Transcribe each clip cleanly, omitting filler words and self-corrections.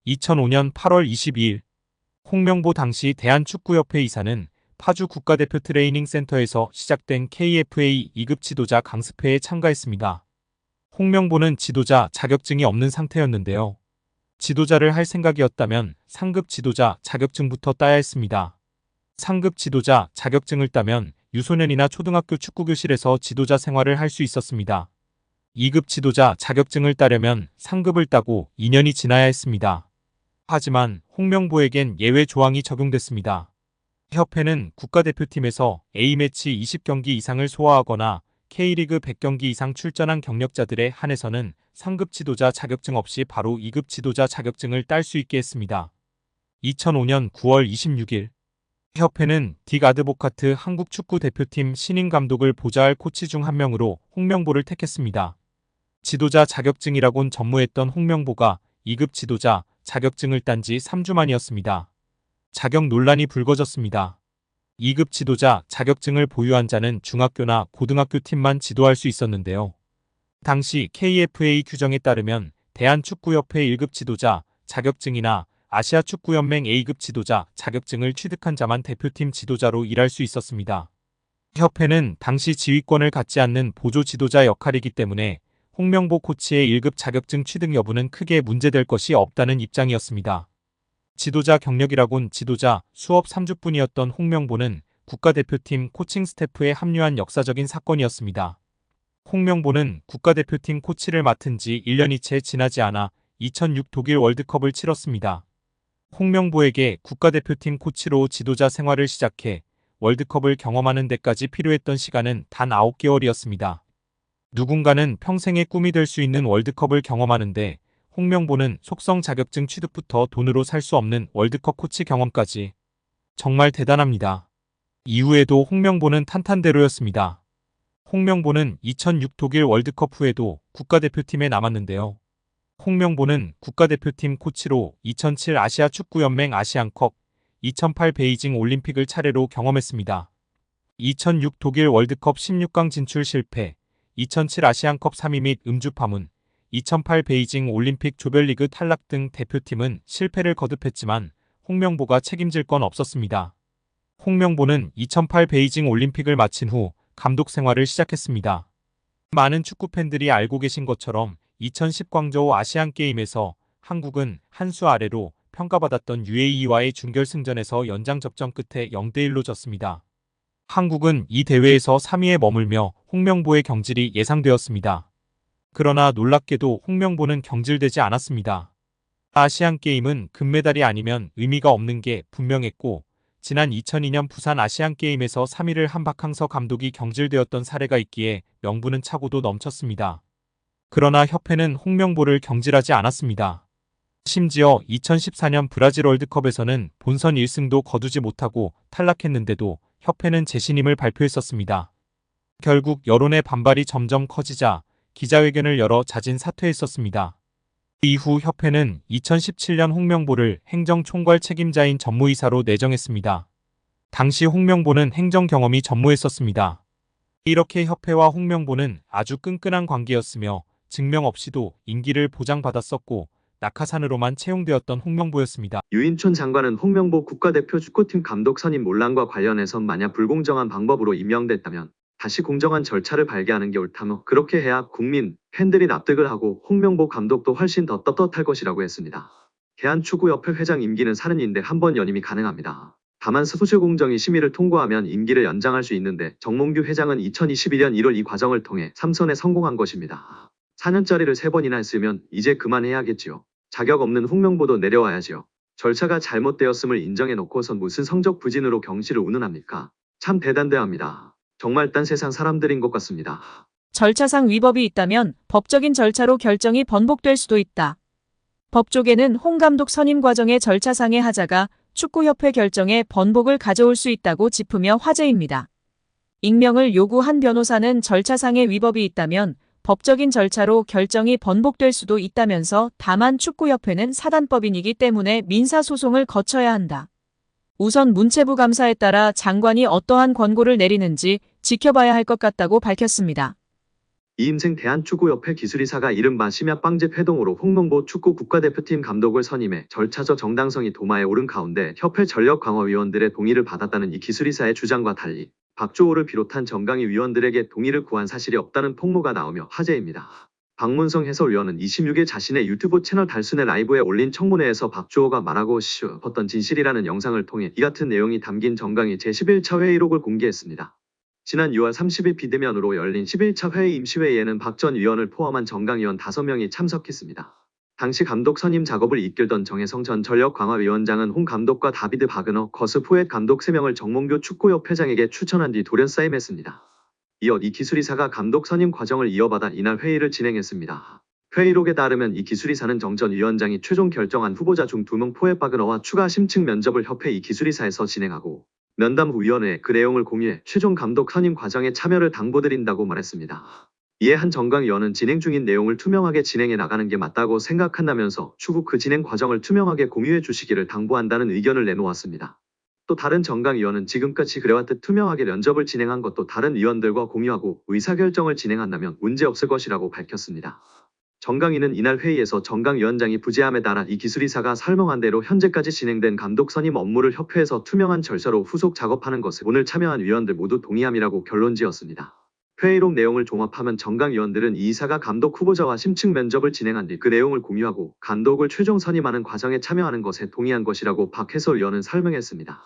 2005년 8월 22일 홍명보 당시 대한축구협회 이사는 파주 국가대표 트레이닝 센터에서 시작된 KFA 2급 지도자 강습회에 참가했습니다. 홍명보는 지도자 자격증이 없는 상태였는데요. 지도자를 할 생각이었다면 상급 지도자 자격증부터 따야 했습니다. 상급 지도자 자격증을 따면 유소년이나 초등학교 축구교실에서 지도자 생활을 할 수 있었습니다. 2급 지도자 자격증을 따려면 상급을 따고 2년이 지나야 했습니다. 하지만 홍명보에겐 예외 조항이 적용됐습니다. 협회는 국가대표팀에서 A매치 20경기 이상을 소화하거나 K리그 100경기 이상 출전한 경력자들에 한해서는 상급 지도자 자격증 없이 바로 2급 지도자 자격증을 딸 수 있게 했습니다. 2005년 9월 26일 협회는 딕 아드보카트 한국 축구 대표팀 신인 감독을 보좌할 코치 중 한 명으로 홍명보를 택했습니다. 지도자 자격증이라곤 전무했던 홍명보가 2급 지도자 자격증을 딴 지 3주 만이었습니다. 자격 논란이 불거졌습니다. 2급 지도자 자격증을 보유한 자는 중학교나 고등학교 팀만 지도할 수 있었는데요. 당시 KFA 규정에 따르면 대한축구협회 1급 지도자 자격증이나 아시아축구연맹 A급 지도자 자격증을 취득한 자만 대표팀 지도자로 일할 수 있었습니다. 협회는 당시 지휘권을 갖지 않는 보조 지도자 역할이기 때문에 홍명보 코치의 1급 자격증 취득 여부는 크게 문제될 것이 없다는 입장이었습니다. 지도자 경력이라곤 지도자 수업 3주뿐이었던 홍명보는 국가대표팀 코칭 스태프에 합류한 역사적인 사건이었습니다. 홍명보는 국가대표팀 코치를 맡은 지 1년이 채 지나지 않아 2006 독일 월드컵을 치렀습니다. 홍명보에게 국가대표팀 코치로 지도자 생활을 시작해 월드컵을 경험하는 데까지 필요했던 시간은 단 9개월이었습니다. 누군가는 평생의 꿈이 될 수 있는 월드컵을 경험하는데 홍명보는 속성 자격증 취득부터 돈으로 살 수 없는 월드컵 코치 경험까지 정말 대단합니다. 이후에도 홍명보는 탄탄대로였습니다. 홍명보는 2006 독일 월드컵 후에도 국가대표팀에 남았는데요. 홍명보는 국가대표팀 코치로 2007 아시아축구연맹 아시안컵, 2008 베이징 올림픽을 차례로 경험했습니다. 2006 독일 월드컵 16강 진출 실패, 2007 아시안컵 3위 및 음주 파문, 2008 베이징 올림픽 조별리그 탈락 등 대표팀은 실패를 거듭했지만 홍명보가 책임질 건 없었습니다. 홍명보는 2008 베이징 올림픽을 마친 후 감독 생활을 시작했습니다. 많은 축구 팬들이 알고 계신 것처럼 2010 광저우 아시안게임에서 한국은 한 수 아래로 평가받았던 UAE와의 준결승전에서 연장 접전 끝에 0대1로 졌습니다. 한국은 이 대회에서 3위에 머물며 홍명보의 경질이 예상되었습니다. 그러나 놀랍게도 홍명보는 경질되지 않았습니다. 아시안게임은 금메달이 아니면 의미가 없는 게 분명했고 지난 2002년 부산 아시안게임에서 3위를 한 박항서 감독이 경질되었던 사례가 있기에 명분은 차고도 넘쳤습니다. 그러나 협회는 홍명보를 경질하지 않았습니다. 심지어 2014년 브라질 월드컵에서는 본선 1승도 거두지 못하고 탈락했는데도 협회는 재신임을 발표했었습니다. 결국 여론의 반발이 점점 커지자 기자회견을 열어 자진 사퇴했었습니다. 이후 협회는 2017년 홍명보를 행정총괄 책임자인 전무이사로 내정했습니다. 당시 홍명보는 행정 경험이 전무했었습니다. 이렇게 협회와 홍명보는 아주 끈끈한 관계였으며 증명 없이도 임기를 보장받았었고 낙하산으로만 채용되었던 홍명보였습니다. 유인촌 장관은 홍명보 국가대표 축구팀 감독 선임 논란과 관련해서 만약 불공정한 방법으로 임명됐다면 다시 공정한 절차를 발기하는 게 옳다며 그렇게 해야 국민, 팬들이 납득을 하고 홍명보 감독도 훨씬 더 떳떳할 것이라고 했습니다. 대한축구협회 회장 임기는 4년인데 한 번 연임이 가능합니다. 다만 소수공정위 심의를 통과하면 임기를 연장할 수 있는데 정몽규 회장은 2021년 1월 이 과정을 통해 3선에 성공한 것입니다. 4년짜리를 3번이나 했으면 이제 그만해야겠지요. 자격 없는 홍명보도 내려와야지요. 절차가 잘못되었음을 인정해놓고선 무슨 성적 부진으로 경실을 운운합니까? 참 대단대합니다. 정말 딴 세상 사람들인 것 같습니다. 절차상 위법이 있다면 법적인 절차로 결정이 번복될 수도 있다. 법조계는 홍 감독 선임 과정의 절차상의 하자가 축구협회 결정에 번복을 가져올 수 있다고 짚으며 화제입니다. 익명을 요구한 변호사는 절차상의 위법이 있다면 법적인 절차로 결정이 번복될 수도 있다면서 다만 축구협회는 사단법인이기 때문에 민사소송을 거쳐야 한다. 우선 문체부 감사에 따라 장관이 어떠한 권고를 내리는지 지켜봐야 할 것 같다고 밝혔습니다. 이임생 대한축구협회 기술이사가 이른바 심야빵집 회동으로 홍명보 축구 국가대표팀 감독을 선임해 절차적 정당성이 도마에 오른 가운데 협회 전력강화위원들의 동의를 받았다는 이 기술이사의 주장과 달리 박주호를 비롯한 정강위 위원들에게 동의를 구한 사실이 없다는 폭로가 나오며 화제입니다. 박문성 해설위원은 26일 자신의 유튜브 채널 달순의 라이브에 올린 청문회에서 박주호가 말하고 싶었던 진실이라는 영상을 통해 이 같은 내용이 담긴 정강위 제11차 회의록을 공개했습니다. 지난 6월 30일 비대면으로 열린 11차 회의 임시회의에는 박 전 위원을 포함한 정강위원 5명이 참석했습니다. 당시 감독 선임 작업을 이끌던 정혜성 전 전력강화위원장은 홍 감독과 다비드 바그너, 거스 포엣 감독 3명을 정몽규 축구협회장에게 추천한 뒤 돌연사임했습니다. 이어 이 기술이사가 감독 선임 과정을 이어받아 이날 회의를 진행했습니다. 회의록에 따르면 이 기술이사는 정 전 위원장이 최종 결정한 후보자 중 2명 포엣 바그너와 추가 심층 면접을 협회 이 기술이사에서 진행하고 면담 후 위원회에 그 내용을 공유해 최종 감독 선임 과정에 참여를 당부드린다고 말했습니다. 이에 한 정강위원은 진행 중인 내용을 투명하게 진행해 나가는 게 맞다고 생각한다면서 추후 그 진행 과정을 투명하게 공유해 주시기를 당부한다는 의견을 내놓았습니다. 또 다른 정강위원은 지금까지 그래왔듯 투명하게 면접을 진행한 것도 다른 위원들과 공유하고 의사결정을 진행한다면 문제없을 것이라고 밝혔습니다. 정강위는 이날 회의에서 정강위원장이 부재함에 따라 이 기술이사가 설명한 대로 현재까지 진행된 감독 선임 업무를 협회에서 투명한 절차로 후속 작업하는 것을 오늘 참여한 위원들 모두 동의함이라고 결론지었습니다. 회의록 내용을 종합하면 정강위원들은 이 이사가 감독 후보자와 심층 면접을 진행한 뒤 그 내용을 공유하고 감독을 최종 선임하는 과정에 참여하는 것에 동의한 것이라고 박 해설위원은 설명했습니다.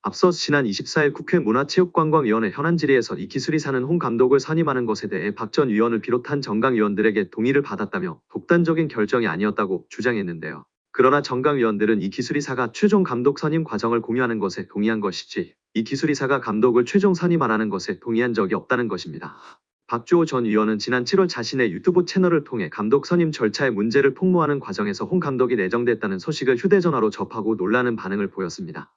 앞서 지난 24일 국회 문화체육관광위원회 현안 질의에서 이 기술이사는 홍 감독을 선임하는 것에 대해 박 전 위원을 비롯한 정강위원들에게 동의를 받았다며 독단적인 결정이 아니었다고 주장했는데요. 그러나 정강위원들은 이 기술이사가 최종 감독 선임 과정을 공유하는 것에 동의한 것이지 이 기술이사가 감독을 최종 선임하라는 것에 동의한 적이 없다는 것입니다. 박주호 전 위원은 지난 7월 자신의 유튜브 채널을 통해 감독 선임 절차의 문제를 폭로하는 과정에서 홍 감독이 내정됐다는 소식을 휴대전화로 접하고 놀라는 반응을 보였습니다.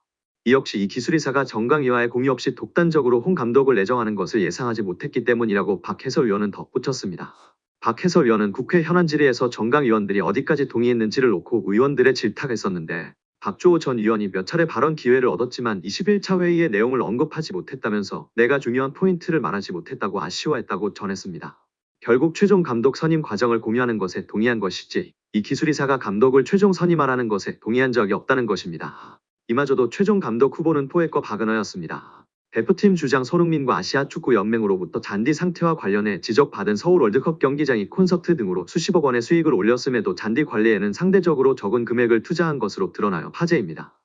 이 역시 이 기술이사가 정강위와의 공유 없이 독단적으로 홍 감독을 내정하는 것을 예상하지 못했기 때문이라고 박 해설위원은 덧붙였습니다. 박 해설위원은 국회 현안 질의에서 정강위원들이 어디까지 동의했는지를 놓고 의원들의 질타했었는데 박주호 전 위원이 몇 차례 발언 기회를 얻었지만 21차 회의의 내용을 언급하지 못했다면서 내가 중요한 포인트를 말하지 못했다고 아쉬워했다고 전했습니다. 결국 최종 감독 선임 과정을 공유하는 것에 동의한 것이지 이 기술이사가 감독을 최종 선임하라는 것에 동의한 적이 없다는 것입니다. 이마저도 최종 감독 후보는 포엣과 바그너였습니다. 대표팀 주장 손흥민과 아시아축구연맹으로부터 잔디 상태와 관련해 지적받은 서울 월드컵 경기장이 콘서트 등으로 수십억 원의 수익을 올렸음에도 잔디 관리에는 상대적으로 적은 금액을 투자한 것으로 드러나요 화제입니다.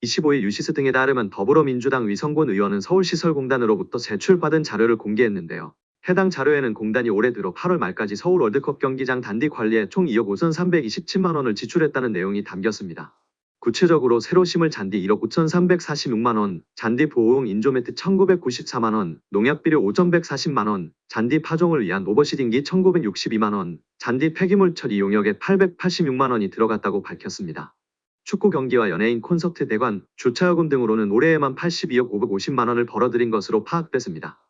25일 유시스 등에 따르면 더불어민주당 위성곤 의원은 서울시설공단으로부터 제출받은 자료를 공개했는데요. 해당 자료에는 공단이 올해 들어 8월 말까지 서울 월드컵 경기장 단디 관리에 총 2억 5,327만 원을 지출했다는 내용이 담겼습니다. 구체적으로 새로 심을 잔디 1억 9,346만 원, 잔디 보호용 인조매트 1,994만 원, 농약비료 5,140만 원, 잔디 파종을 위한 오버시딩기 1,962만 원, 잔디 폐기물 처리 용역에 886만 원이 들어갔다고 밝혔습니다. 축구 경기와 연예인 콘서트 대관, 주차요금 등으로는 올해에만 82억 550만 원을 벌어들인 것으로 파악됐습니다.